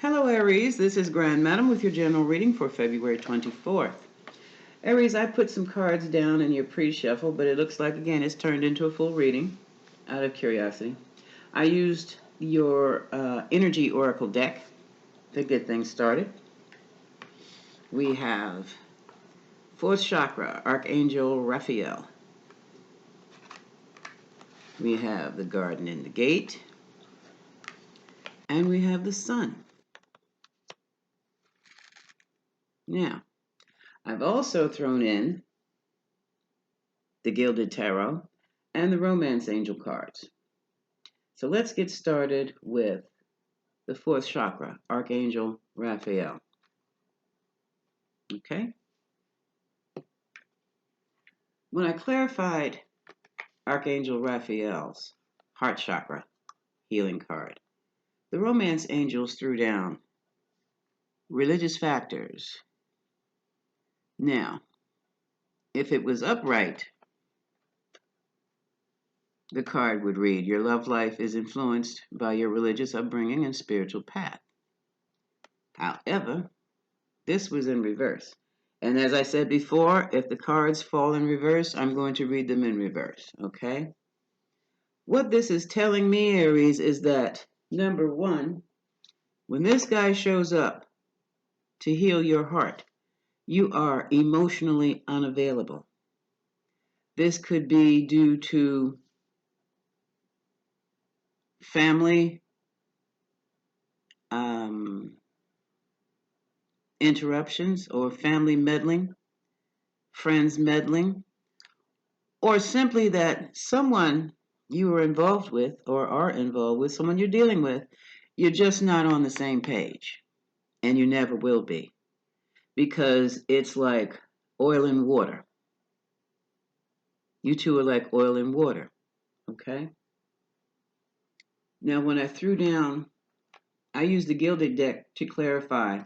Hello, Aries. This is Grand Madam with your general reading for February 24th. Aries, I put some cards down in your pre-shuffle, but it looks like, again, it's turned into a full reading out of curiosity. I used your Energy Oracle deck to get things started. We have Fourth Chakra, Archangel Raphael. We have the Garden and the Gate. And we have the Sun. Now, I've also thrown in the Gilded Tarot and the Romance Angel cards. So let's get started with the fourth chakra, Archangel Raphael. Okay? When I clarified Archangel Raphael's heart chakra healing card, the Romance Angels threw down religious factors. Now, if it was upright, the card would read, your love life is influenced by your religious upbringing and spiritual path. However, this was in reverse. And as I said before, if the cards fall in reverse, I'm going to read them in reverse, okay? What this is telling me, Aries, is that, number one, when this guy shows up to heal your heart, you are emotionally unavailable. This could be due to family interruptions or family meddling, friends meddling, or simply that someone you are involved with or are involved with, someone you're dealing with, you're just not on the same page, and you never will be, because it's like oil and water. You two are like oil and water, okay? Now, when I threw down, I used the Gilded deck to clarify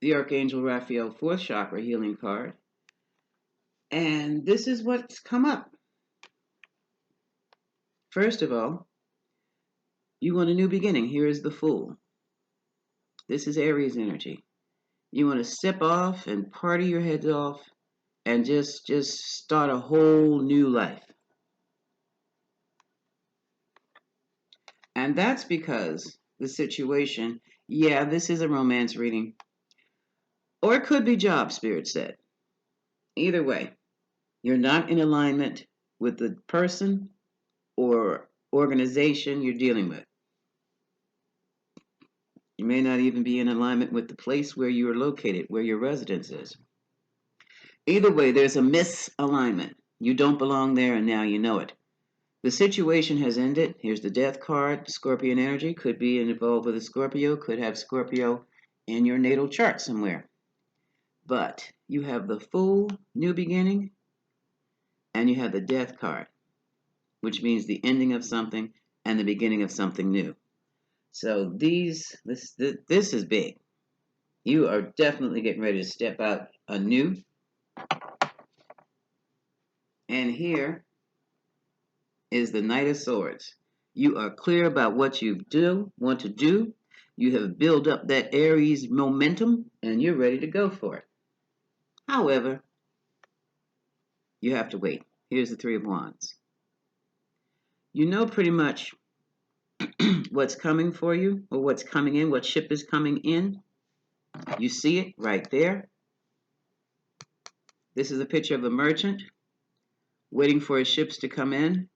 the Archangel Raphael fourth chakra healing card, and this is what's come up. First of all, you want a new beginning. Here is the Fool. This is Aries energy. You want to step off and party your heads off and just start a whole new life. And that's because the situation, yeah, this is a romance reading. Or it could be job, Spirit said. Either way, you're not in alignment with the person or organization you're dealing with. You may not even be in alignment with the place where you are located, where your residence is. Either way, there's a misalignment. You don't belong there, and now you know it. The situation has ended. Here's the Death card. Scorpion energy could be involved with a Scorpio, could have Scorpio in your natal chart somewhere. But you have the Fool, new beginning, and you have the Death card, which means the ending of something and the beginning of something new. So this is big. You are definitely getting ready to step out anew. And here is the Knight of Swords. You are clear about what you want to do. You have built up that Aries momentum, and you're ready to go for it. However, you have to wait. Here's the Three of Wands. You know pretty much what's coming for you, or what's coming in, what ship is coming in. You see it right there. This is a picture of a merchant waiting for his ships to come in,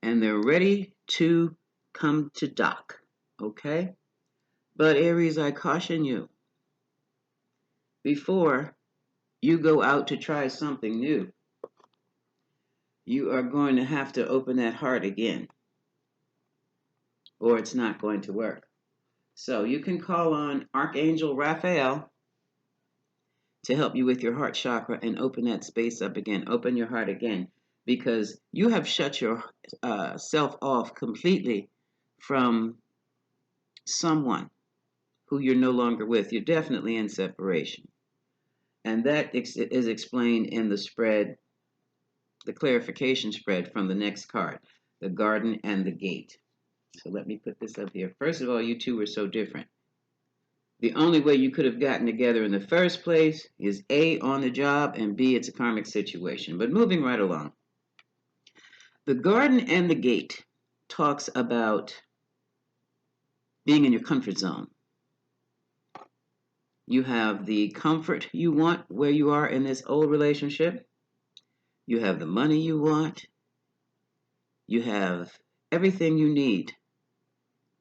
and they're ready to come to dock, okay? But Aries, I caution you, before you go out to try something new, you are going to have to open that heart again, or it's not going to work. So you can call on Archangel Raphael to help you with your heart chakra and open that space up again, open your heart again, because you have shut yourself off completely from someone who you're no longer with. You're definitely in separation. And that is explained in the spread, the clarification spread from the next card, the Garden and the Gate. So let me put this up here. First of all, you two were so different. The only way you could have gotten together in the first place is A, on the job, and B, it's a karmic situation. But moving right along. The Garden and the Gate talks about being in your comfort zone. You have the comfort you want where you are in this old relationship. You have the money you want. You have everything you need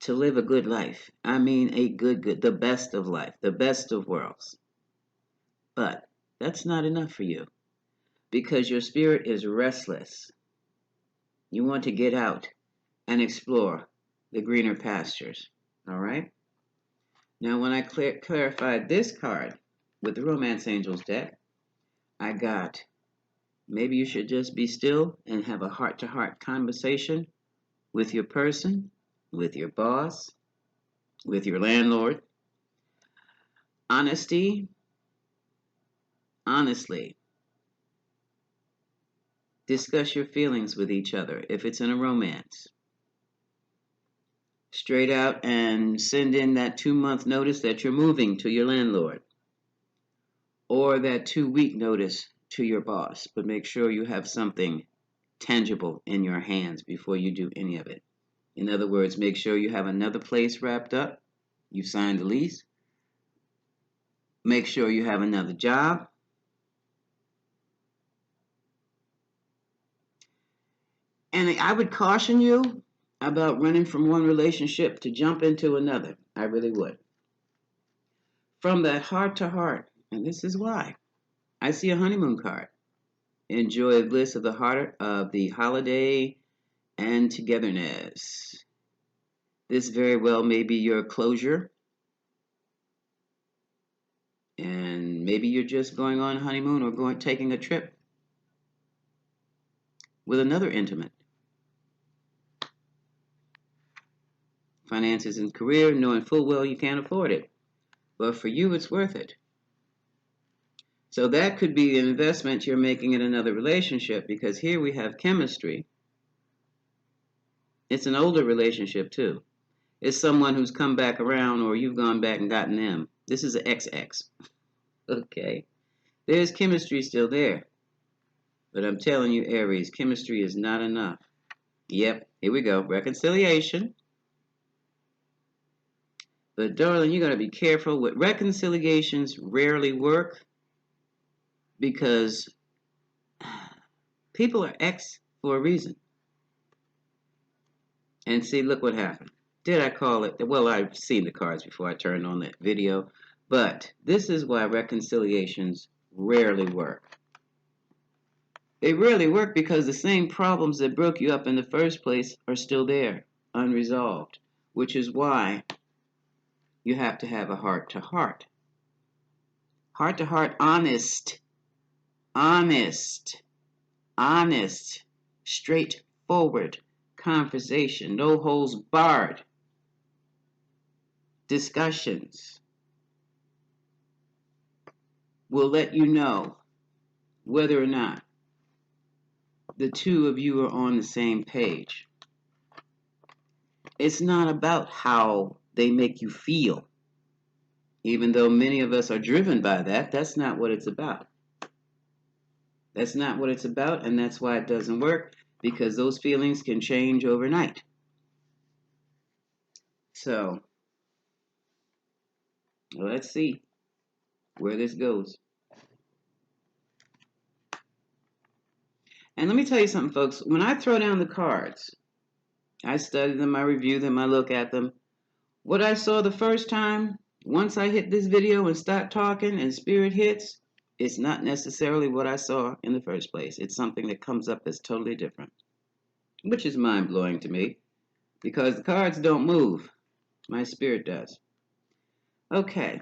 to live a good life. I mean, a good, the best of life, the best of worlds. But that's not enough for you because your spirit is restless. You want to get out and explore the greener pastures. All right? Now, when I clarified this card with the Romance Angels deck, I got maybe you should just be still and have a heart-to-heart conversation with your person, with your boss, with your landlord. Honestly, discuss your feelings with each other if it's in a romance. Straight out and send in that 2-month notice that you're moving to your landlord, or that 2-week notice to your boss, but make sure you have something tangible in your hands before you do any of it. In other words, make sure you have another place wrapped up. You signed the lease. Make sure you have another job. And I would caution you about running from one relationship to jump into another. I really would. From that heart to heart, and this is why. I see a honeymoon card. Enjoy bliss of the heart of the holiday and togetherness. This very well may be your closure. And maybe you're just going on honeymoon or taking a trip with another intimate. Finances and career, knowing full well you can't afford it. But for you, it's worth it. So that could be an investment you're making in another relationship because here we have chemistry. It's an older relationship too. It's someone who's come back around or you've gone back and gotten them. This is an XX. Okay. There's chemistry still there. But I'm telling you, Aries, chemistry is not enough. Yep, here we go. Reconciliation. But darling, you got to be careful with reconciliations. Rarely work because people are X for a reason. And see, look what happened. Did I call it? Well, I've seen the cards before I turned on that video. But this is why reconciliations rarely work. They rarely work because the same problems that broke you up in the first place are still there, unresolved, which is why you have to have a heart-to-heart. Heart-to-heart, honest, straightforward conversation, no holes barred discussions will let you know whether or not the two of you are on the same page. It's not about how they make you feel. Even though many of us are driven by that, that's not what it's about. That's not what it's about, and that's why it doesn't work, because those feelings can change overnight. So, let's see where this goes. And let me tell you something, folks. When I throw down the cards, I study them, I review them, I look at them. What I saw the first time, once I hit this video and start talking and spirit hits, it's not necessarily what I saw in the first place. It's something that comes up as totally different, which is mind-blowing to me because the cards don't move. My spirit does. Okay.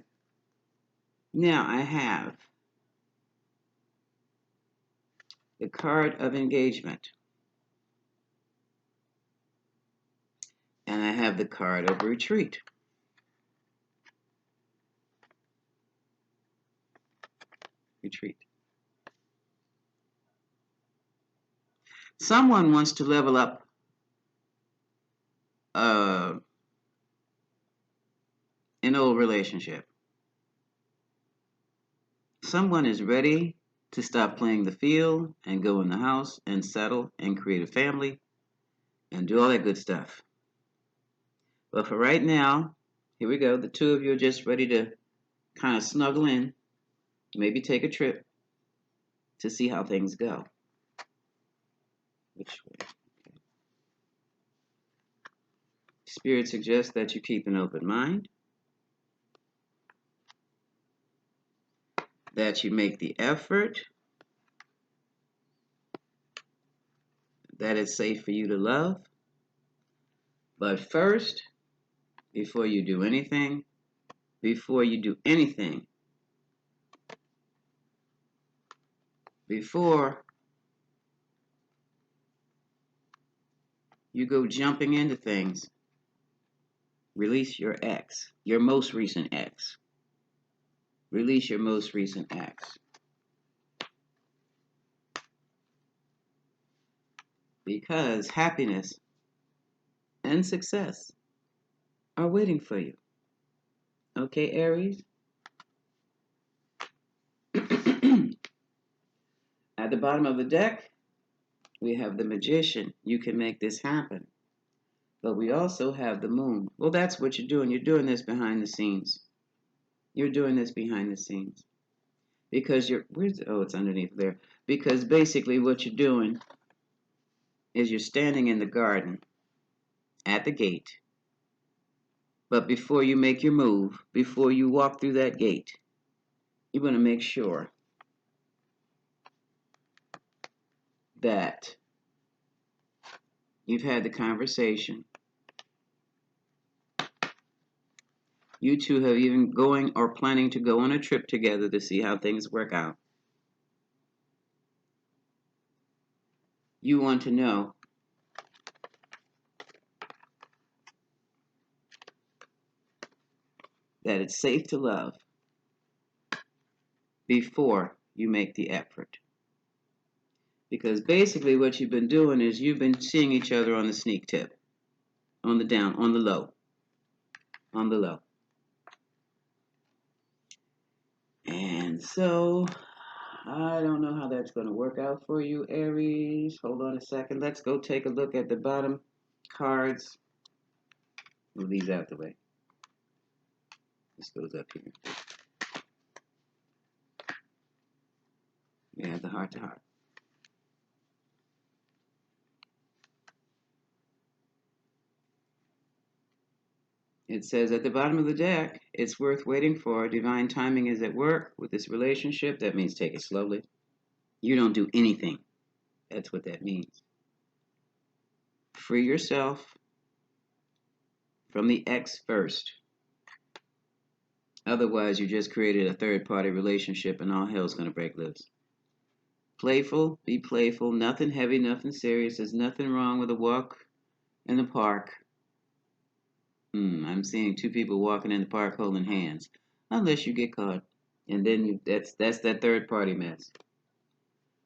Now I have the card of engagement. And I have the card of retreat. Retreat. Someone wants to level up uh, an old relationship. Someone is ready to stop playing the field and go in the house and settle and create a family and do all that good stuff. But for right now, here we go. The two of you are just ready to kind of snuggle in, maybe take a trip to see how things go. Which way? Okay. Spirit suggests that you keep an open mind, that you make the effort, that it's safe for you to love. But first, before you do anything, before you go jumping into things, release your ex, your most recent ex. Release your most recent ex. Because happiness and success are waiting for you. Okay, Aries? At the bottom of the deck, we have the Magician. You can make this happen. But we also have the Moon. Well, that's what you're doing. You're doing this behind the scenes. You're doing this behind the scenes. Because it's underneath there. Because basically what you're doing is you're standing in the garden at the gate. But before you make your move, before you walk through that gate, you want to make sure that you've had the conversation. You two have even going or planning to go on a trip together to see how things work out. You want to know that it's safe to love before you make the effort. Because basically what you've been doing is you've been seeing each other on the sneak tip, on the down, on the low, on the low. And so, I don't know how that's going to work out for you, Aries. Hold on a second. Let's go take a look at the bottom cards. Move these out the way. This goes up here. We have the heart to heart. It says at the bottom of the deck, it's worth waiting for. Divine timing is at work with this relationship. That means take it slowly. You don't do anything. That's what that means. Free yourself from the ex first. Otherwise, you just created a third-party relationship and all hell's going to break loose. Playful, be playful. Nothing heavy, nothing serious. There's nothing wrong with a walk in the park. I'm seeing two people walking in the park holding hands. Unless you get caught. And then that's that third-party mess.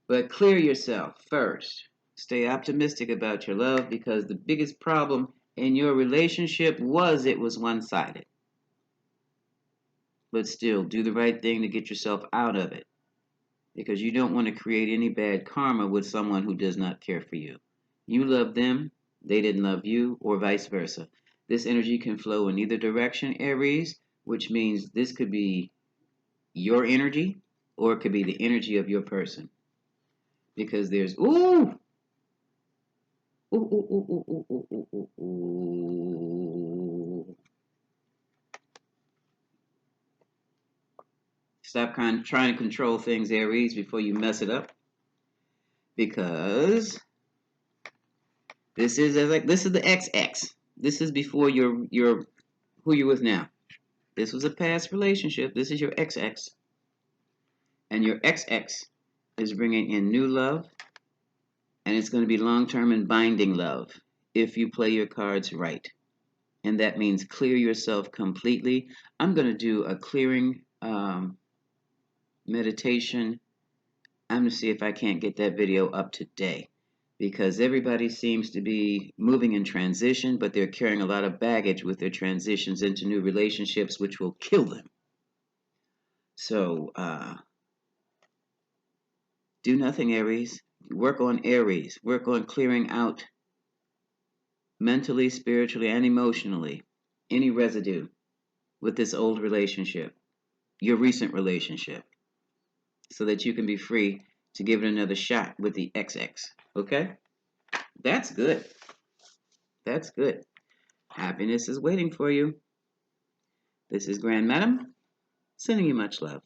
But clear yourself first. Stay optimistic about your love because the biggest problem in your relationship was it was one-sided. But still, do the right thing to get yourself out of it. Because you don't want to create any bad karma with someone who does not care for you. You love them, they didn't love you, or vice versa. This energy can flow in either direction, Aries, which means this could be your energy or it could be the energy of your person. Because there's Stop trying to control things, Aries, before you mess it up. Because this is the XX. This is before you're who you're with now. This was a past relationship. This is your XX. And your XX is bringing in new love. And it's going to be long-term and binding love if you play your cards right. And that means clear yourself completely. I'm going to do a clearing meditation. I'm going to see if I can't get that video up today. because everybody seems to be moving in transition, but they're carrying a lot of baggage with their transitions into new relationships, which will kill them. So do nothing, Aries. Work on Aries. Work on clearing out mentally, spiritually, and emotionally any residue with this old relationship, your recent relationship, so that you can be free to give it another shot with the XX. Okay? That's good. That's good. Happiness is waiting for you. This is Grand Madam, sending you much love.